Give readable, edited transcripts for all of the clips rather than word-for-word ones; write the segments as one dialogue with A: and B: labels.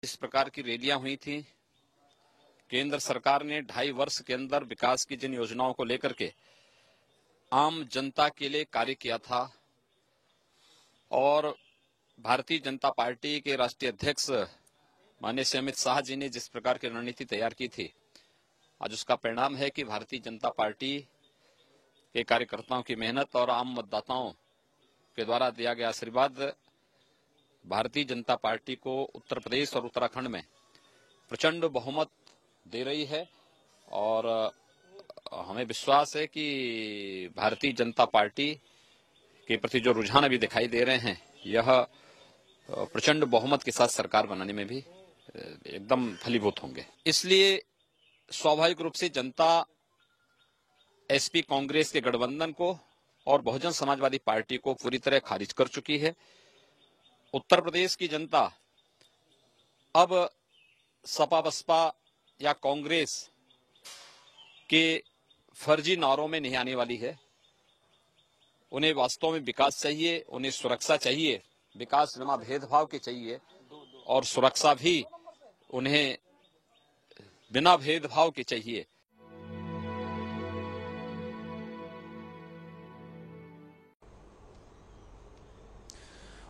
A: इस प्रकार की रैलियां हुई थी। केंद्र सरकार ने 2.5 वर्ष के अंदर विकास की जिन योजनाओं को लेकर के आम जनता के लिए कार्य किया था और भारतीय जनता पार्टी के राष्ट्रीय अध्यक्ष माननीय श्री अमित शाह जी ने जिस प्रकार की रणनीति तैयार की थी, आज उसका परिणाम है कि भारतीय जनता पार्टी के कार्यकर्ताओं की मेहनत और आम मतदाताओं के द्वारा दिया गया आशीर्वाद भारतीय जनता पार्टी को उत्तर प्रदेश और उत्तराखंड में प्रचंड बहुमत दे रही है। और हमें विश्वास है कि भारतीय जनता पार्टी के प्रति जो रुझान अभी दिखाई दे रहे हैं, यह प्रचंड बहुमत के साथ सरकार बनाने में भी एकदम फलीभूत होंगे। इसलिए स्वाभाविक रूप से जनता एसपी कांग्रेस के गठबंधन को और बहुजन समाजवादी पार्टी को पूरी तरह खारिज कर चुकी है। उत्तर प्रदेश की जनता अब सपा बसपा या कांग्रेस के फर्जी नारों में नहीं आने वाली है। उन्हें वास्तव में विकास चाहिए, उन्हें सुरक्षा चाहिए, विकास बिना भेदभाव के चाहिए और सुरक्षा भी उन्हें बिना भेदभाव के चाहिए।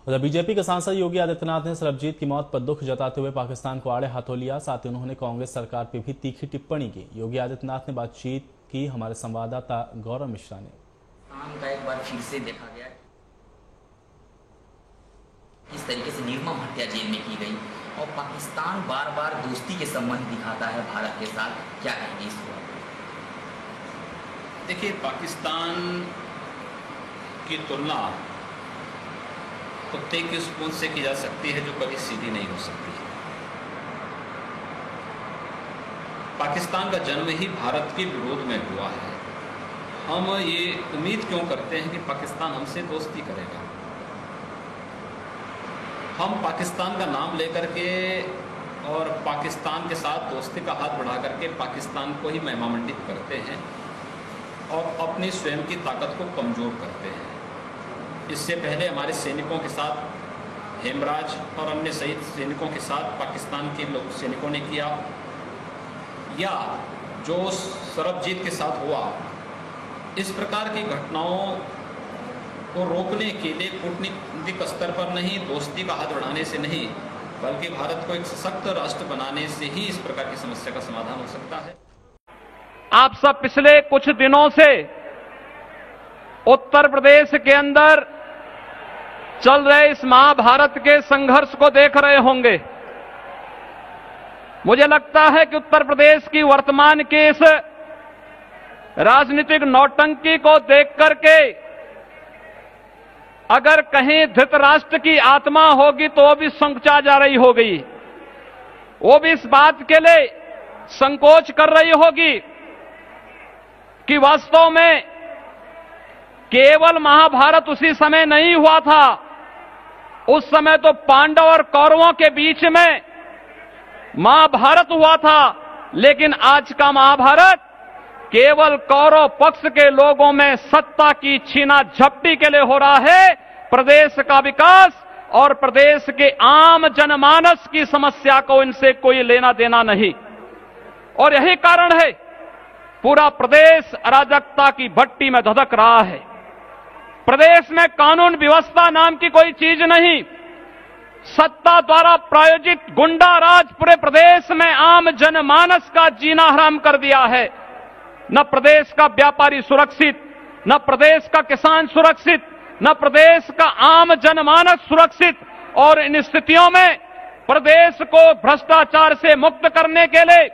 B: उधर बीजेपी के सांसद योगी आदित्यनाथ ने सरबजीत की मौत पर दुख जताते हुए पाकिस्तान को आड़े हाथों लिया। साथ ही उन्होंने कांग्रेस सरकार पर भी तीखी टिप्पणी की। योगी आदित्यनाथ ने बातचीत की हमारे संवाददाता गौरव मिश्रा ने।
C: पाकिस्तान का एक बार फिर से देखा गया किस तरीके से निर्मम हत्या जेल में की गई और पाकिस्तान बार बार दोस्ती के संबंध दिखाता है भारत के साथ, क्या कहेंगे इस पर?
A: देखिए, पाकिस्तान की तुलना कुत्ते की उस पूंछ से की जा सकती है जो कभी सीधी नहीं हो सकती। पाकिस्तान का जन्म ही भारत के विरोध में हुआ है। हम ये उम्मीद क्यों करते हैं कि पाकिस्तान हमसे दोस्ती करेगा? हम पाकिस्तान का नाम लेकर के और पाकिस्तान के साथ दोस्ती का हाथ बढ़ा करके पाकिस्तान को ही महिमामंडित करते हैं और अपनी स्वयं की ताकत को कमजोर करते हैं। इससे पहले हमारे सैनिकों के साथ हेमराज और अन्य शहीद सैनिकों के साथ पाकिस्तान के लोग सैनिकों ने किया, या जो सरबजीत के साथ हुआ, इस प्रकार की घटनाओं को रोकने के लिए कूटनीतिक स्तर पर नहीं, दोस्ती का हाथ बढ़ाने से नहीं, बल्कि भारत को एक सशक्त राष्ट्र बनाने से ही इस प्रकार की समस्या का समाधान हो सकता है।
D: आप सब पिछले कुछ दिनों से उत्तर प्रदेश के अंदर चल रहे इस महाभारत के संघर्ष को देख रहे होंगे। मुझे लगता है कि उत्तर प्रदेश की वर्तमान के इस राजनीतिक नौटंकी को देख करके अगर कहीं धृतराष्ट्र की आत्मा होगी तो वो भी संकुचा जा रही होगी। वो भी इस बात के लिए संकोच कर रही होगी कि वास्तव में केवल महाभारत उसी समय नहीं हुआ था, उस समय तो पांडव और कौरवों के बीच में महाभारत हुआ था। लेकिन आज का महाभारत केवल कौरव पक्ष के लोगों में सत्ता की छीना झपटी के लिए हो रहा है। प्रदेश का विकास और प्रदेश के आम जनमानस की समस्या को इनसे कोई लेना देना नहीं। और यही कारण है पूरा प्रदेश अराजकता की भट्टी में धधक रहा है। प्रदेश में कानून व्यवस्था नाम की कोई चीज नहीं। सत्ता द्वारा प्रायोजित गुंडा राज पूरे प्रदेश में आम जनमानस का जीना हराम कर दिया है। न प्रदेश का व्यापारी सुरक्षित, न प्रदेश का किसान सुरक्षित, न प्रदेश का आम जनमानस सुरक्षित। और इन स्थितियों में प्रदेश को भ्रष्टाचार से मुक्त करने के लिए,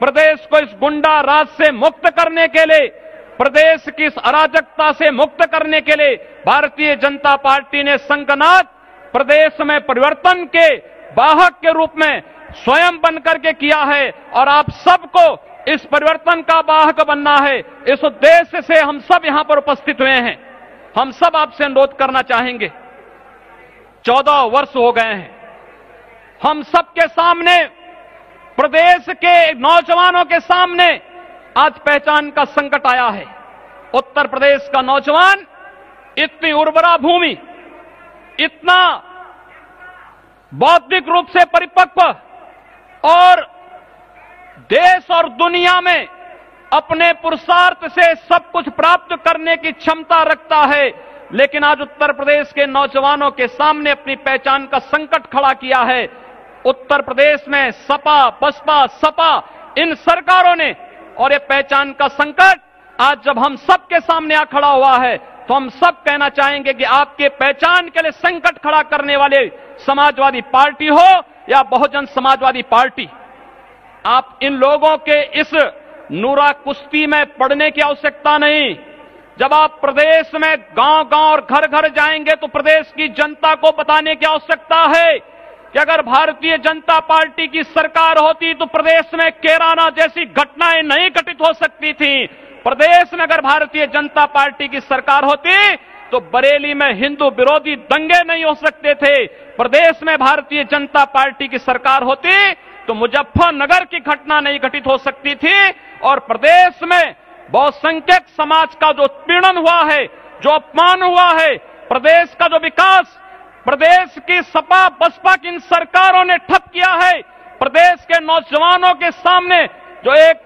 D: प्रदेश को इस गुंडा राज से मुक्त करने के लिए, प्रदेश की इस अराजकता से मुक्त करने के लिए भारतीय जनता पार्टी ने संकनाद प्रदेश में परिवर्तन के वाहक के रूप में स्वयं बनकर के किया है। और आप सबको इस परिवर्तन का वाहक बनना है। इस उद्देश्य से हम सब यहां पर उपस्थित हुए हैं। हम सब आपसे अनुरोध करना चाहेंगे, 14 वर्ष हो गए हैं, हम सबके सामने, प्रदेश के नौजवानों के सामने आज पहचान का संकट आया है। उत्तर प्रदेश का नौजवान इतनी उर्वरा भूमि, इतना बौद्धिक रूप से परिपक्व और देश और दुनिया में अपने पुरुषार्थ से सब कुछ प्राप्त करने की क्षमता रखता है, लेकिन आज उत्तर प्रदेश के नौजवानों के सामने अपनी पहचान का संकट खड़ा किया है। उत्तर प्रदेश में सपा, बसपा, सपा इन सरकारों ने, और ये पहचान का संकट आज जब हम सबके सामने आ खड़ा हुआ है तो हम सब कहना चाहेंगे कि आपके पहचान के लिए संकट खड़ा करने वाले समाजवादी पार्टी हो या बहुजन समाजवादी पार्टी, आप इन लोगों के इस नूरा कुश्ती में पड़ने की आवश्यकता नहीं। जब आप प्रदेश में गांव गांव और घर घर जाएंगे तो प्रदेश की जनता को बताने की आवश्यकता है कि अगर भारतीय जनता पार्टी की सरकार होती तो प्रदेश में कैराना जैसी घटनाएं नहीं घटित हो सकती थी। प्रदेश में अगर भारतीय जनता पार्टी की सरकार होती तो बरेली में हिंदू विरोधी दंगे नहीं हो सकते थे। प्रदेश में भारतीय जनता पार्टी की सरकार होती तो मुजफ्फरनगर की घटना नहीं घटित हो सकती थी। और प्रदेश में बहुसंख्यक समाज का जो उत्पीड़न हुआ है, जो अपमान हुआ है, प्रदेश का जो विकास प्रदेश की सपा बसपा की इन सरकारों ने ठप किया है, प्रदेश के नौजवानों के सामने जो एक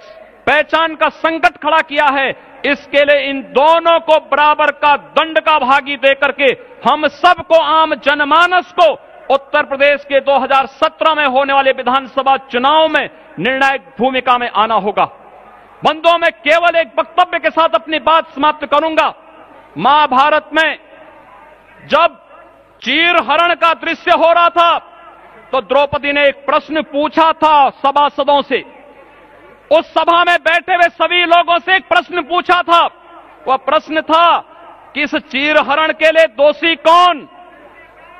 D: पहचान का संकट खड़ा किया है, इसके लिए इन दोनों को बराबर का दंड का भागी देकर के हम सबको, आम जनमानस को उत्तर प्रदेश के 2017 में होने वाले विधानसभा चुनाव में निर्णायक भूमिका में आना होगा। बंधुओं, मैं केवल एक वक्तव्य के साथ अपनी बात समाप्त करूंगा। महाभारत में जब चीरहरण का दृश्य हो रहा था तो द्रौपदी ने एक प्रश्न पूछा था सभासदों से। उस सभा में बैठे हुए सभी लोगों से एक प्रश्न पूछा था। वह प्रश्न था कि इस चीरहरण के लिए दोषी कौन?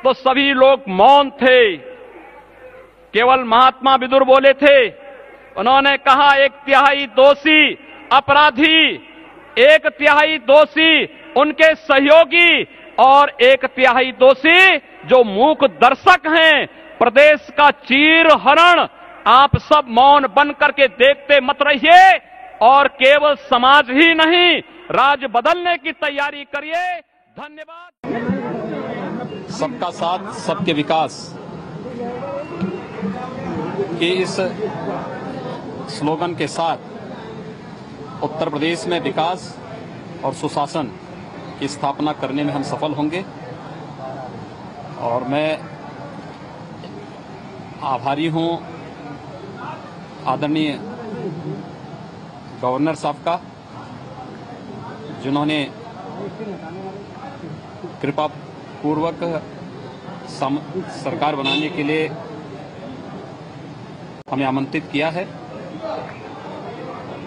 D: तो सभी लोग मौन थे, केवल महात्मा विदुर बोले थे। उन्होंने कहा 1/3 दोषी अपराधी, 1/3 दोषी उनके सहयोगी और 1/3 दोषी जो मूक दर्शक हैं। प्रदेश का चीरहरण आप सब मौन बन करके देखते मत रहिए और केवल समाज ही नहीं, राज बदलने की तैयारी करिए। धन्यवाद।
A: सबका साथ सबके विकास के इस स्लोगन के साथ उत्तर प्रदेश में विकास और सुशासन की स्थापना करने में हम सफल होंगे। और मैं आभारी हूं आदरणीय गवर्नर साहब का, जिन्होंने कृपा पूर्वक सरकार बनाने के लिए हमें आमंत्रित किया है।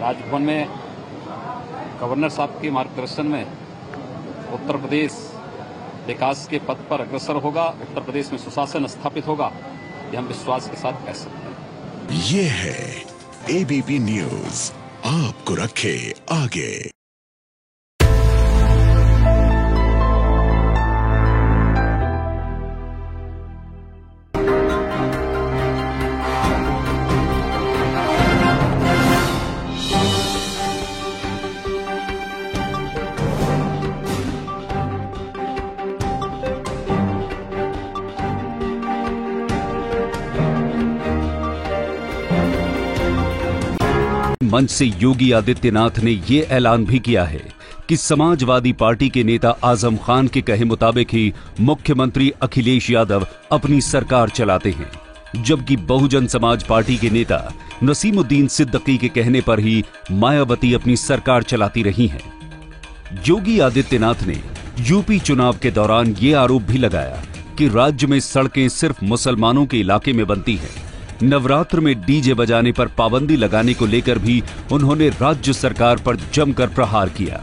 A: राजभवन में गवर्नर साहब के मार्गदर्शन में उत्तर प्रदेश विकास के पथ पर अग्रसर होगा, उत्तर प्रदेश में सुशासन स्थापित होगा, ये हम विश्वास के साथ कह सकते हैं।
E: ये है एबीपी न्यूज, आपको रखे आगे।
F: मंच से योगी आदित्यनाथ ने ये ऐलान भी किया है कि समाजवादी पार्टी के नेता आजम खान के कहे मुताबिक ही मुख्यमंत्री अखिलेश यादव अपनी सरकार चलाते हैं, जबकि बहुजन समाज पार्टी के नेता नसीमुद्दीन सिद्दीकी के कहने पर ही मायावती अपनी सरकार चलाती रही हैं। योगी आदित्यनाथ ने यूपी चुनाव के दौरान ये आरोप भी लगाया कि राज्य में सड़कें सिर्फ मुसलमानों के इलाके में बनती हैं। नवरात्र में डीजे बजाने पर पाबंदी लगाने को लेकर भी उन्होंने राज्य सरकार पर जमकर प्रहार किया।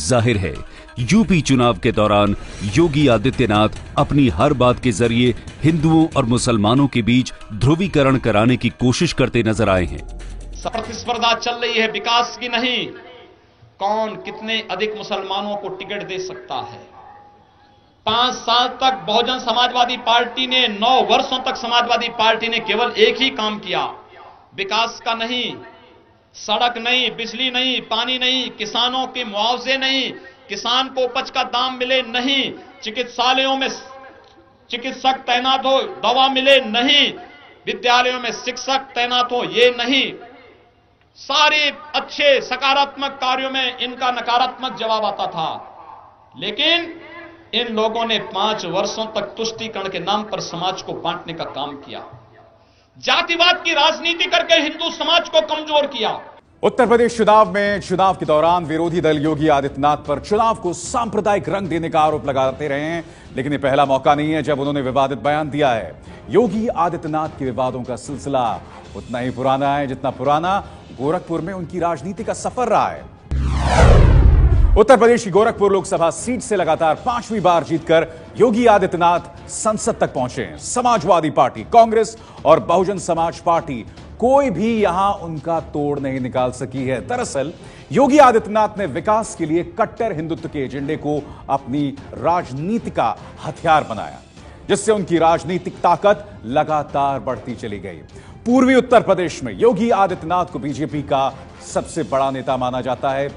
F: जाहिर है यूपी चुनाव के दौरान योगी आदित्यनाथ अपनी हर बात के जरिए हिंदुओं और मुसलमानों के बीच ध्रुवीकरण कराने की कोशिश करते नजर आए हैं।
G: प्रतिस्पर्धा चल रही है विकास की नहीं, कौन कितने अधिक मुसलमानों को टिकट दे सकता है। 5 साल तक बहुजन समाजवादी पार्टी ने, 9 वर्षों तक समाजवादी पार्टी ने केवल एक ही काम किया, विकास का नहीं, सड़क नहीं, बिजली नहीं, पानी नहीं, किसानों के मुआवजे नहीं, किसान को उपज का दाम मिले नहीं, चिकित्सालयों में चिकित्सक तैनात हो, दवा मिले नहीं, विद्यालयों में शिक्षक तैनात हो, ये नहीं। सारे अच्छे सकारात्मक कार्यों में इनका नकारात्मक जवाब आता था। लेकिन इन लोगों ने 5 वर्षों तक तुष्टीकरण के नाम पर समाज को बांटने का काम किया, जातिवाद की राजनीति करके हिंदू समाज को कमजोर किया।
H: उत्तर प्रदेश चुनाव में चुनाव के दौरान विरोधी दल योगी आदित्यनाथ पर चुनाव को सांप्रदायिक रंग देने का आरोप लगाते रहे हैं, लेकिन ये पहला मौका नहीं है जब उन्होंने विवादित बयान दिया है। योगी आदित्यनाथ के विवादों का सिलसिला उतना ही पुराना है जितना पुराना गोरखपुर में उनकी राजनीति का सफर रहा है। उत्तर प्रदेश की गोरखपुर लोकसभा सीट से लगातार 5वीं बार जीतकर योगी आदित्यनाथ संसद तक पहुंचे हैं। समाजवादी पार्टी, कांग्रेस और बहुजन समाज पार्टी कोई भी यहां उनका तोड़ नहीं निकाल सकी है। दरअसल योगी आदित्यनाथ ने विकास के लिए कट्टर हिंदुत्व के एजेंडे को अपनी राजनीति का हथियार बनाया, जिससे उनकी राजनीतिक ताकत लगातार बढ़ती चली गई। पूर्वी उत्तर प्रदेश में योगी आदित्यनाथ को बीजेपी का सबसे बड़ा नेता माना जाता है,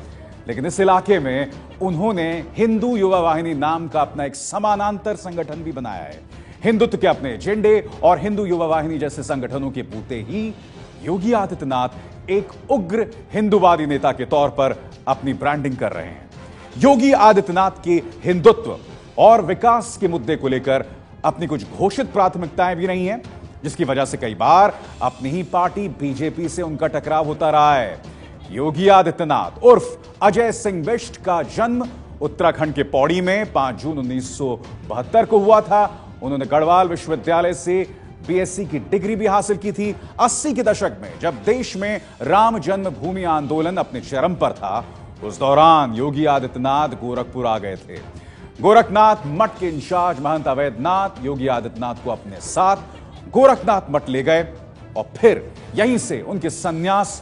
H: लेकिन इस इलाके में उन्होंने हिंदू युवा वाहिनी नाम का अपना एक समानांतर संगठन भी बनाया है। हिंदुत्व के अपने एजेंडे और हिंदू युवा वाहिनी जैसे संगठनों के बूते ही योगी आदित्यनाथ एक उग्र हिंदूवादी नेता के तौर पर अपनी ब्रांडिंग कर रहे हैं। योगी आदित्यनाथ की हिंदुत्व और विकास के मुद्दे को लेकर अपनी कुछ घोषित प्राथमिकताएं भी नहीं है, जिसकी वजह से कई बार अपनी ही पार्टी बीजेपी से उनका टकराव होता रहा है। योगी आदित्यनाथ उर्फ अजय सिंह बिष्ट का जन्म उत्तराखंड के पौड़ी में 5 जून 1972 को हुआ था। उन्होंने गढ़वाल विश्वविद्यालय से बीएससी की डिग्री भी हासिल की थी। 80 के दशक में जब देश में राम जन्मभूमि आंदोलन अपने चरम पर था, उस दौरान योगी आदित्यनाथ गोरखपुर आ गए थे। गोरखनाथ मठ के इंचार्ज महंत अवैधनाथ योगी आदित्यनाथ को अपने साथ गोरखनाथ मठ ले गए और फिर यहीं से उनके संन्यास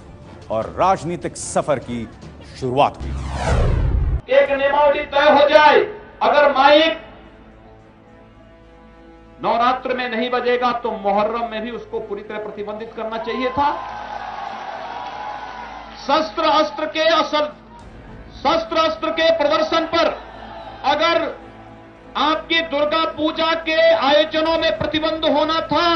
H: और राजनीतिक सफर की शुरुआत हुई।
G: एक नियमावली तय हो जाए, अगर माइक नवरात्र में नहीं बजेगा तो मुहर्रम में भी उसको पूरी तरह प्रतिबंधित करना चाहिए था। शस्त्र अस्त्र के प्रदर्शन पर अगर आपकी दुर्गा पूजा के आयोजनों में प्रतिबंध होना था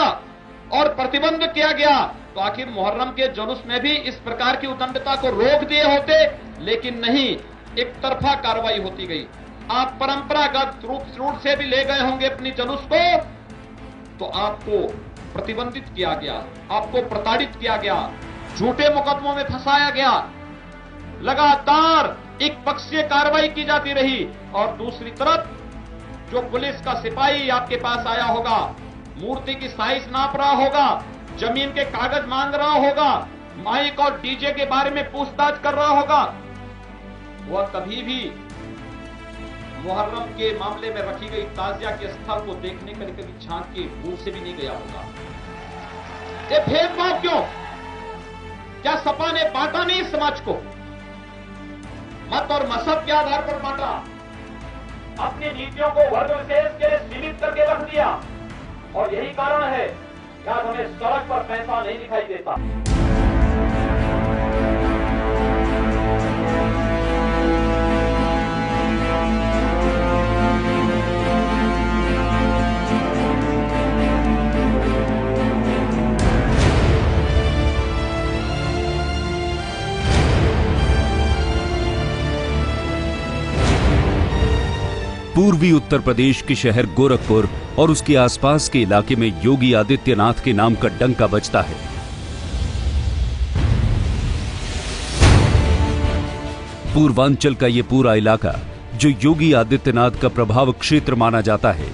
G: और प्रतिबंध किया गया, तो आखिर मुहर्रम के जुलूस में भी इस प्रकार की उदंडता को रोक दिए होते, लेकिन नहीं, एक तरफा कार्रवाई होती गई। आप परंपरागत रूप से भी ले गए होंगे अपनी जुलूस को, तो आपको प्रतिबंधित किया गया, आपको प्रताड़ित किया गया, झूठे मुकदमों में फंसाया गया। लगातार एक पक्षीय कार्रवाई की जाती रही और दूसरी तरफ जो पुलिस का सिपाही आपके पास आया होगा, मूर्ति की साइज नाप रहा होगा, जमीन के कागज मांग रहा होगा, माइक और डीजे के बारे में पूछताछ कर रहा होगा, वह कभी भी मुहर्रम के मामले में रखी गई ताजिया के स्थल को देखने के लिए कभी झांक के दूर से भी नहीं गया होगा। ये भेदभाव क्यों? क्या सपा ने बांटा नहीं समाज को? मत और मजहब के आधार पर बांटा, अपनी नीतियों को वर्ग विशेष के लिए सीमित करके रख दिया, और यही कारण है कि आज हमें सड़क पर पैसा नहीं दिखाई देता।
F: पूर्वी उत्तर प्रदेश के शहर गोरखपुर और उसके आसपास के इलाके में योगी आदित्यनाथ के नाम का डंका बजता है। पूर्वांचल का यह पूरा इलाका जो योगी आदित्यनाथ का प्रभाव क्षेत्र माना जाता है,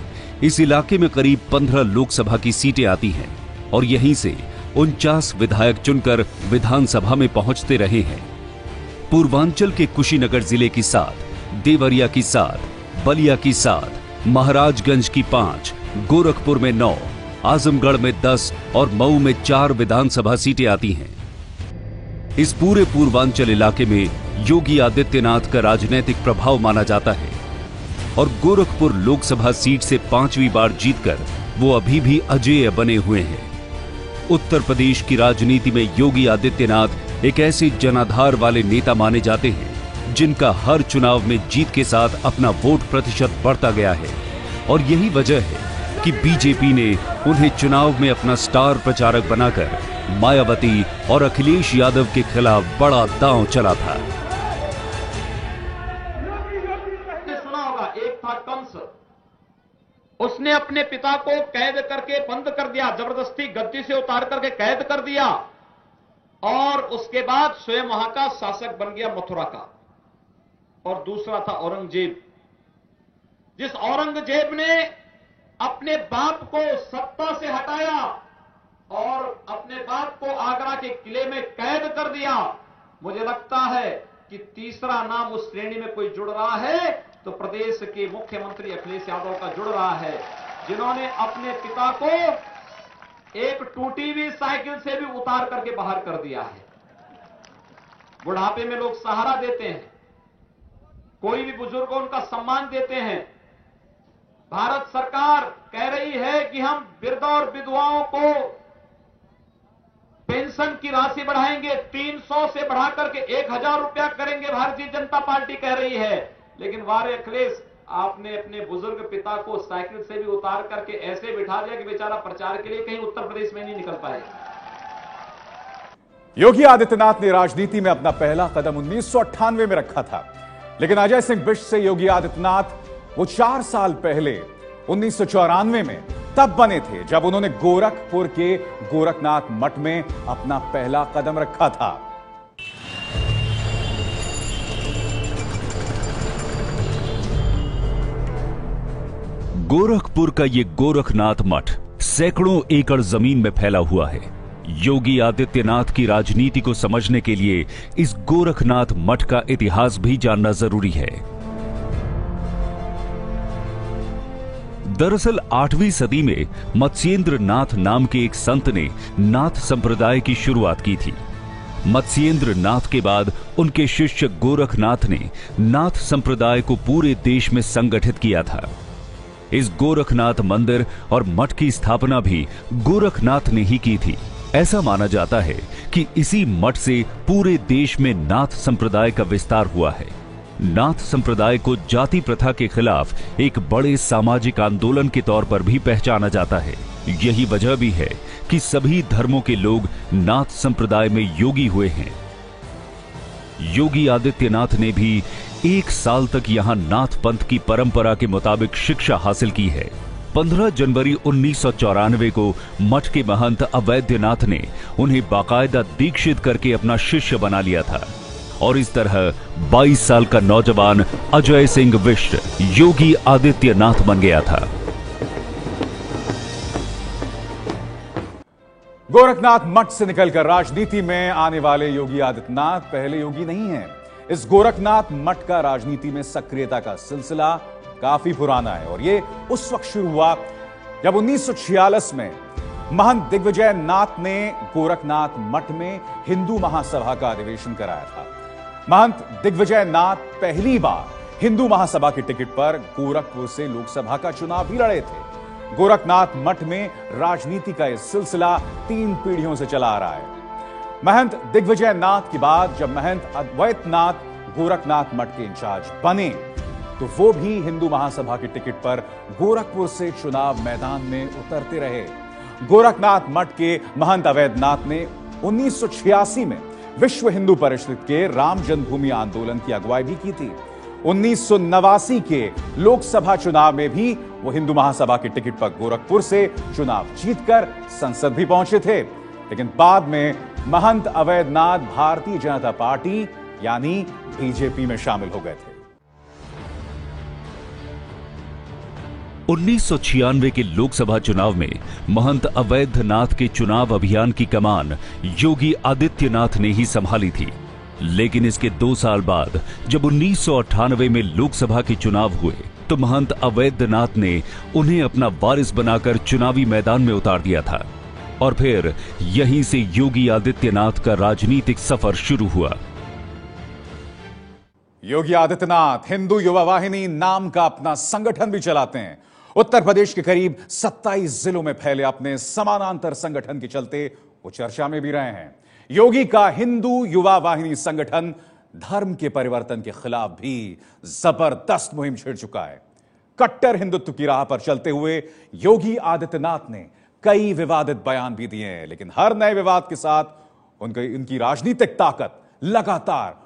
F: इस इलाके में करीब 15 लोकसभा की सीटें आती हैं और यहीं से 49 विधायक चुनकर विधानसभा में पहुंचते रहे हैं। पूर्वांचल के कुशीनगर जिले की 7, देवरिया की 7, बलिया की 7, महाराजगंज की 5, गोरखपुर में 9, आजमगढ़ में 10 और मऊ में 4 विधानसभा सीटें आती हैं। इस पूरे पूर्वांचल इलाके में योगी आदित्यनाथ का राजनीतिक प्रभाव माना जाता है और गोरखपुर लोकसभा सीट से 5वीं बार जीतकर वो अभी भी अजेय बने हुए हैं। उत्तर प्रदेश की राजनीति में योगी आदित्यनाथ एक ऐसे जनाधार वाले नेता माने जाते हैं जिनका हर चुनाव में जीत के साथ अपना वोट प्रतिशत बढ़ता गया है और यही वजह है कि बीजेपी ने उन्हें चुनाव में अपना स्टार प्रचारक बनाकर मायावती और अखिलेश यादव के खिलाफ बड़ा दांव चला था।
G: सुना होगा, एक था कंस, उसने अपने पिता को कैद करके बंद कर दिया, जबरदस्ती गद्दी से उतार करके कैद कर दिया और उसके बाद स्वयं वहां का शासक बन गया मथुरा का। और दूसरा था औरंगजेब, जिस औरंगजेब ने अपने बाप को सत्ता से हटाया और अपने बाप को आगरा के किले में कैद कर दिया। मुझे लगता है कि तीसरा नाम उस श्रेणी में कोई जुड़ रहा है तो प्रदेश के मुख्यमंत्री अखिलेश यादव का जुड़ रहा है, जिन्होंने अपने पिता को एक टूटी हुई साइकिल से भी उतार करके बाहर कर दिया है। बुढ़ापे में लोग सहारा देते हैं, कोई भी बुजुर्ग उनका सम्मान देते हैं। भारत सरकार कह रही है कि हम वृद्ध और विधवाओं को पेंशन की राशि बढ़ाएंगे, 300 से बढ़ाकर के 1000 रुपया करेंगे, भारतीय जनता पार्टी कह रही है। लेकिन वारे अखिलेश, आपने अपने बुजुर्ग पिता को साइकिल से भी उतार करके ऐसे बिठा दिया कि बेचारा प्रचार के लिए कहीं उत्तर प्रदेश में नहीं निकल पाए।
H: योगी आदित्यनाथ ने राजनीति में अपना पहला कदम 1998 में रखा था, लेकिन अजय सिंह बिष्ट से योगी आदित्यनाथ वो 4 साल पहले 1994 में तब बने थे जब उन्होंने गोरखपुर के गोरखनाथ मठ में अपना पहला कदम रखा था।
F: गोरखपुर का ये गोरखनाथ मठ सैकड़ों एकड़ जमीन में फैला हुआ है। योगी आदित्यनाथ की राजनीति को समझने के लिए इस गोरखनाथ मठ का इतिहास भी जानना जरूरी है। दरअसल 8वीं सदी में मत्स्येंद्र नाथ नाम के एक संत ने नाथ संप्रदाय की शुरुआत की थी। मत्स्येंद्र नाथ के बाद उनके शिष्य गोरखनाथ ने नाथ संप्रदाय को पूरे देश में संगठित किया था। इस गोरखनाथ मंदिर और मठ की स्थापना भी गोरखनाथ ने ही की थी। ऐसा माना जाता है कि इसी मठ से पूरे देश में नाथ संप्रदाय का विस्तार हुआ है। नाथ संप्रदाय को जाति प्रथा के खिलाफ एक बड़े सामाजिक आंदोलन के तौर पर भी पहचाना जाता है। यही वजह भी है कि सभी धर्मों के लोग नाथ संप्रदाय में योगी हुए हैं। योगी आदित्यनाथ ने भी 1 साल तक यहां नाथ पंथ की परंपरा के मुताबिक शिक्षा हासिल की है। 15 जनवरी 1994 को मठ के महंत अवैधनाथ ने उन्हें बाकायदा दीक्षित करके अपना शिष्य बना लिया था और इस तरह 22 साल का नौजवान अजय सिंह बिष्ट योगी आदित्यनाथ बन गया था।
H: गोरखनाथ मठ से निकलकर राजनीति में आने वाले योगी आदित्यनाथ पहले योगी नहीं हैं। इस गोरखनाथ मठ का राजनीति में सक्रियता का सिलसिला काफी पुराना है और ये उस वक्त शुरू हुआ जब 1946 में महंत दिग्विजय नाथ ने गोरखनाथ मठ में हिंदू महासभा का अधिवेशन कराया था। महंत दिग्विजय नाथ पहली बार हिंदू महासभा के टिकट पर गोरखपुर से लोकसभा का चुनाव भी लड़े थे। गोरखनाथ मठ में राजनीति का यह सिलसिला 3 पीढ़ियों से चला आ रहा है। महंत दिग्विजय नाथ के बाद जब महंत अद्वैतनाथ गोरखनाथ मठ के इंचार्ज बने तो वो भी हिंदू महासभा के टिकट पर गोरखपुर से चुनाव मैदान में उतरते रहे। गोरखनाथ मठ के महंत अवैधनाथ ने 1986 में विश्व हिंदू परिषद के राम जन्मभूमि आंदोलन की अगुवाई भी की थी। 1989 के लोकसभा चुनाव में भी वो हिंदू महासभा के टिकट पर गोरखपुर से चुनाव जीतकर संसद भी पहुंचे थे, लेकिन बाद में महंत अवैधनाथ भारतीय जनता पार्टी यानी बीजेपी में शामिल हो गए थे।
F: 1996 के लोकसभा चुनाव में महंत अवैधनाथ के चुनाव अभियान की कमान योगी आदित्यनाथ ने ही संभाली थी, लेकिन इसके 2 साल बाद जब 1998 में लोकसभा के चुनाव हुए तो महंत अवैधनाथ ने उन्हें अपना वारिस बनाकर चुनावी मैदान में उतार दिया था और फिर यहीं से योगी आदित्यनाथ का राजनीतिक सफर शुरू हुआ।
H: योगी आदित्यनाथ हिंदू युवा वाहिनी नाम का अपना संगठन भी चलाते हैं। उत्तर प्रदेश के करीब 27 जिलों में फैले अपने समानांतर संगठन के चलते वो चर्चा में भी रहे हैं। योगी का हिंदू युवा वाहिनी संगठन धर्म के परिवर्तन के खिलाफ भी जबरदस्त मुहिम छेड़ चुका है। कट्टर हिंदुत्व की राह पर चलते हुए योगी आदित्यनाथ ने कई विवादित बयान भी दिए हैं, लेकिन हर नए विवाद के साथ उनकी राजनीतिक ताकत लगातार